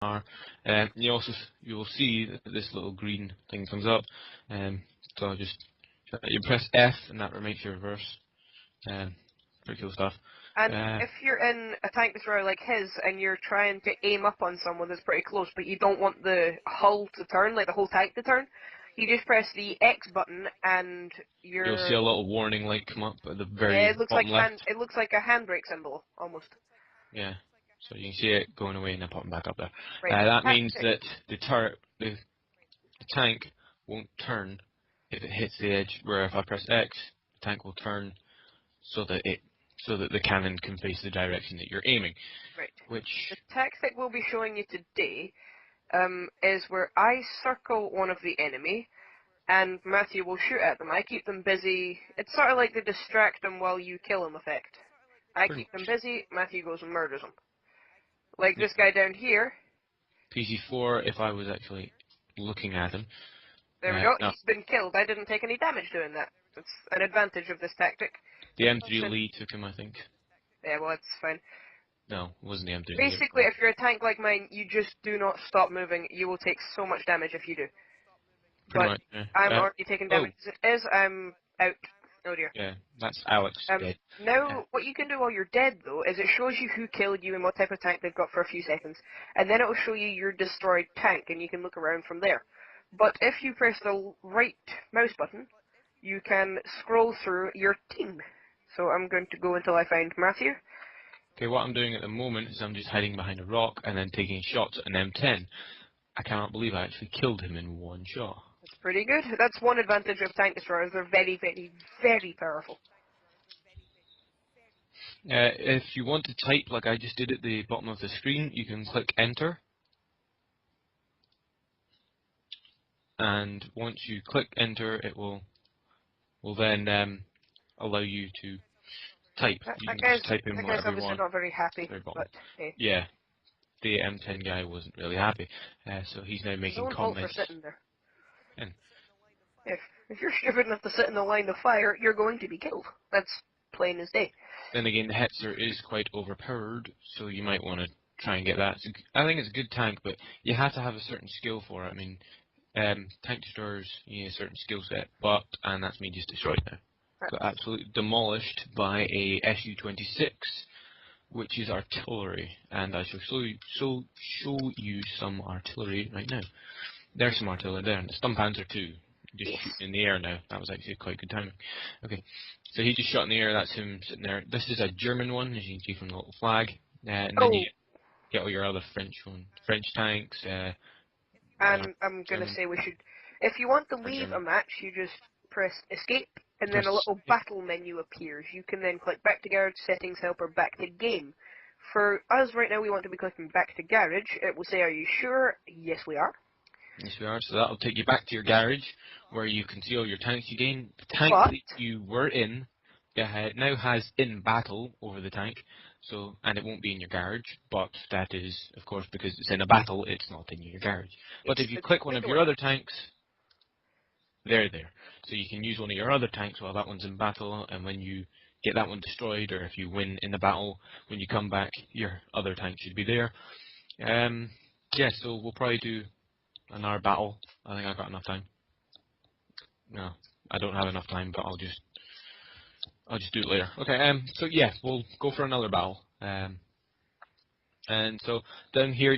are. You will see that this little green thing comes up. So just you press F and that makes you reverse. Pretty cool stuff. And if you're in a tank destroyer like his and you're trying to aim up on someone that's pretty close, but you don't want the hull to turn, like the whole tank to turn, you just press the X button and You'll see a little warning light come up at the very it looks bottom left. it looks like a handbrake symbol almost. Yeah. So you can see it going away and then popping back up there. Right. That means that the turret, the tank won't turn if it hits the edge. Where if I press X, the tank will turn so that the cannon can face the direction that you're aiming. Right. Which the tactic we'll be showing you today is where I circle one of the enemy, and Matthew will shoot at them. I keep them busy. It's sort of like the distract them while you kill them effect. I keep them busy, Matthew goes and murders them. Like this guy down here. PC4, if I was actually looking at him. There we go, No. he's been killed. I didn't take any damage doing that. That's an advantage of this tactic. The M3 Lee took him, I think. Yeah, well, it's fine. No, it wasn't the M3. Basically, if you're a tank like mine, you just do not stop moving. You will take so much damage if you do. Pretty much, yeah. I'm already taking damage. As it is, I'm out. Oh dear. Yeah, that's Alex dead. Now, what you can do while you're dead, though, is it shows you who killed you and what type of tank they've got for a few seconds. And then it will show you your destroyed tank, and you can look around from there. But if you press the right mouse button, you can scroll through your team. So I'm going to go until I find Matthew. Okay, what I'm doing at the moment is I'm just hiding behind a rock and then taking shots at an M10. I cannot believe I actually killed him in one shot. That's pretty good. That's one advantage of tank destroyers. They're very, very, very powerful. If you want to type like I just did at the bottom of the screen, you can click Enter. And once you click Enter, it will then allow you to type. You can just type in whatever you want. Not very happy, but hey. Yeah, the M10 guy wasn't really happy, so he's now making comments. For sitting there. If you're stupid enough to sit in the line of fire, you're going to be killed. That's plain as day. Then again, the Hetzer is quite overpowered, so you might want to try and get that. I think it's a good tank, but you have to have a certain skill for it. I mean, tank destroyers, you need a certain skill set, and that's me just destroyed now. Got absolutely demolished by a Su-26, which is artillery, and I shall show you some artillery right now. There's some artillery there, and the Sturmpanzer 2. Just shooting in the air now. That was actually quite good timing. Okay, so he just shot in the air. That's him sitting there. This is a German one, as you can see from the little flag. And then you get all your other French tanks. And I'm gonna say we should. If you want to leave a match, you just press Escape, and then a little battle menu appears. You can then click Back to Garage, Settings, Help, or Back to Game. For us right now, we want to be clicking Back to Garage. It will say, "Are you sure?" Yes, we are. Yes, we are. So that'll take you back to your garage, where you can see all your tanks you gain. The tank that you were in now has in battle over the tank, and it won't be in your garage. But that is, of course, because it's in a battle, it's not in your garage. But if you click one of your other tanks, they're there. So you can use one of your other tanks while that one's in battle, and when you get that one destroyed, or if you win in the battle, when you come back, your other tank should be there. Yeah, so we'll probably do another battle. I think I've got enough time. No, I don't have enough time, but I'll just do it later. Okay, so yeah, we'll go for another battle. And so down here,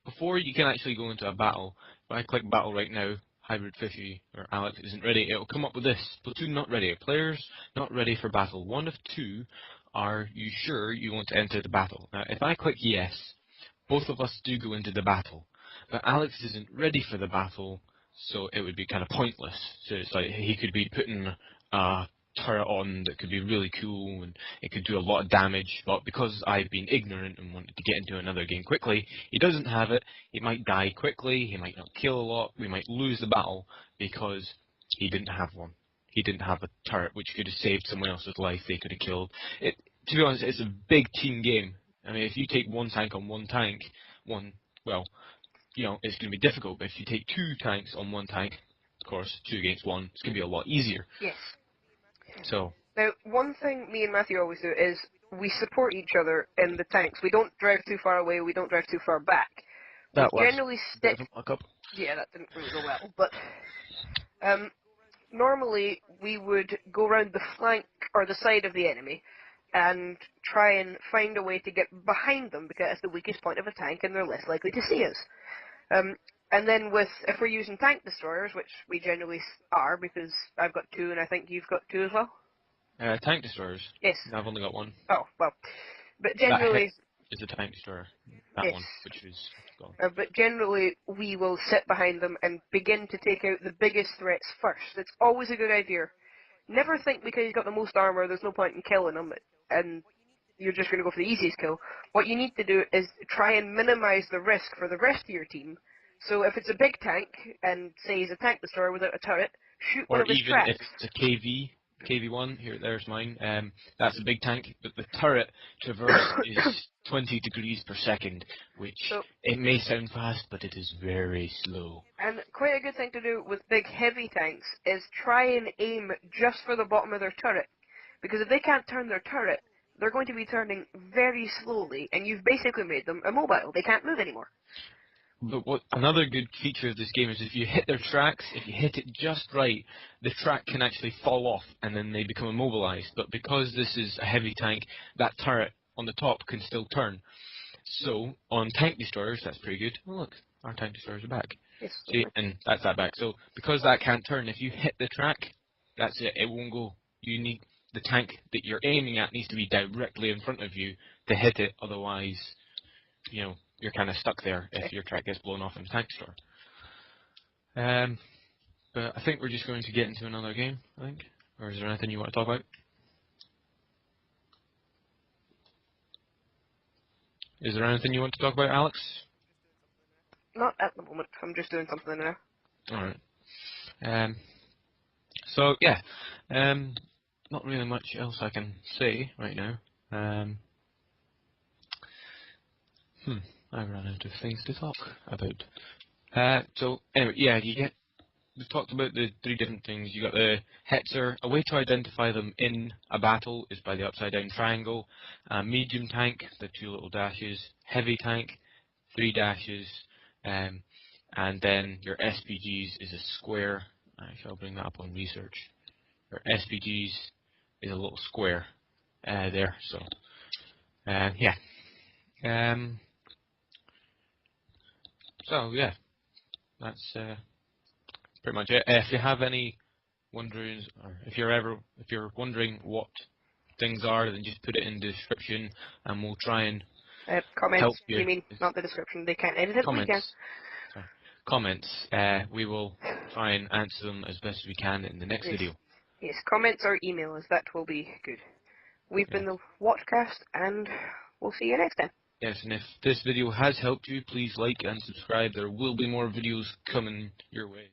before you can actually go into a battle, if I click battle right now, Hybrid Fishy or Alex isn't ready, it will come up with this: platoon not ready, players not ready for battle. One of two, are you sure you want to enter the battle? Now, if I click yes, both of us do go into the battle. But Alex isn't ready for the battle, so it would be kind of pointless. So it's like he could be putting a turret on that could be really cool and it could do a lot of damage, but because I've been ignorant and wanted to get into another game quickly, he doesn't have it. He might die quickly, he might not kill a lot, we might lose the battle because he didn't have one. He didn't have a turret which could have saved someone else's life, they could have killed. To be honest, it's a big team game. I mean, if you take one tank on one tank, it's going to be difficult, but if you take two tanks on one tank, of course, 2 against 1, it's going to be a lot easier. Yes. So. Now, one thing me and Matthew always do is we support each other in the tanks. We don't drive too far away, we don't drive too far back. We That was generally a bit stick. of a mock-up. Yeah, that didn't really go well, but normally we would go around the flank or the side of the enemy and try and find a way to get behind them because it's the weakest point of a tank and they're less likely to see us. Um, and then if we're using tank destroyers, which we generally are because I've got 2 and I think you've got 2 as well. Tank destroyers. Yes. I've only got 1. Oh, well. But That hit generally, is a tank destroyer. That yes. one, which is gone. But generally, we will sit behind them and begin to take out the biggest threats first. It's always a good idea. Never think because he's got the most armor, there's no point in killing him, and you're just going to go for the easiest kill. What you need to do is try and minimize the risk for the rest of your team. So if it's a big tank, and say he's a tank destroyer without a turret, shoot one Or of his even tracks. if it's a KV1, there's mine. That's a big tank, but the turret traverse is 20 degrees per second, which So, it may sound fast, but it is very slow. and quite a good thing to do with big heavy tanks is try and aim just for the bottom of their turret. Because if they can't turn their turret, they're going to be turning very slowly, and you've basically made them immobile. They can't move anymore. But what another good feature of this game is if you hit their tracks, if you hit it just right, the track can actually fall off and then they become immobilized. But because this is a heavy tank, that turret on the top can still turn. So on tank destroyers, that's pretty good. Oh look, our tank destroyers are back. Yes. See, and that's that back. So because that can't turn, if you hit the track, that's it. It won't go. You need the tank that you're aiming at needs to be directly in front of you to hit it. Otherwise, you know, you're kind of stuck there if your track gets blown off in a tank store. But I think we're just going to get into another game, I think. Or is there anything you want to talk about? Is there anything you want to talk about, Alex? Not at the moment. I'm just doing something now. Alright. So, yeah. Not really much else I can say right now. I've run out of things to talk about. So, anyway, yeah, we've talked about the 3 different things. You got the Hetzer. A way to identify them in a battle is by the upside down triangle. Medium tank, the 2 little dashes. Heavy tank, 3 dashes. And then your SPGs is a square. Actually, I'll bring that up on research. Your SPGs is a little square there. So, yeah. So yeah, that's pretty much it. If you have any wonderings, or if you're wondering what things are, then just put it in the description, and we'll try and Comments, help you. you mean, not the description. They can't edit it, we can. Sorry. Comments. We will try and answer them as best as we can in the next video. Yes, comments or email us. That will be good. We've been the W.O.Tcast, and we'll see you next time. Yes, and if this video has helped you, please like and subscribe. There will be more videos coming your way.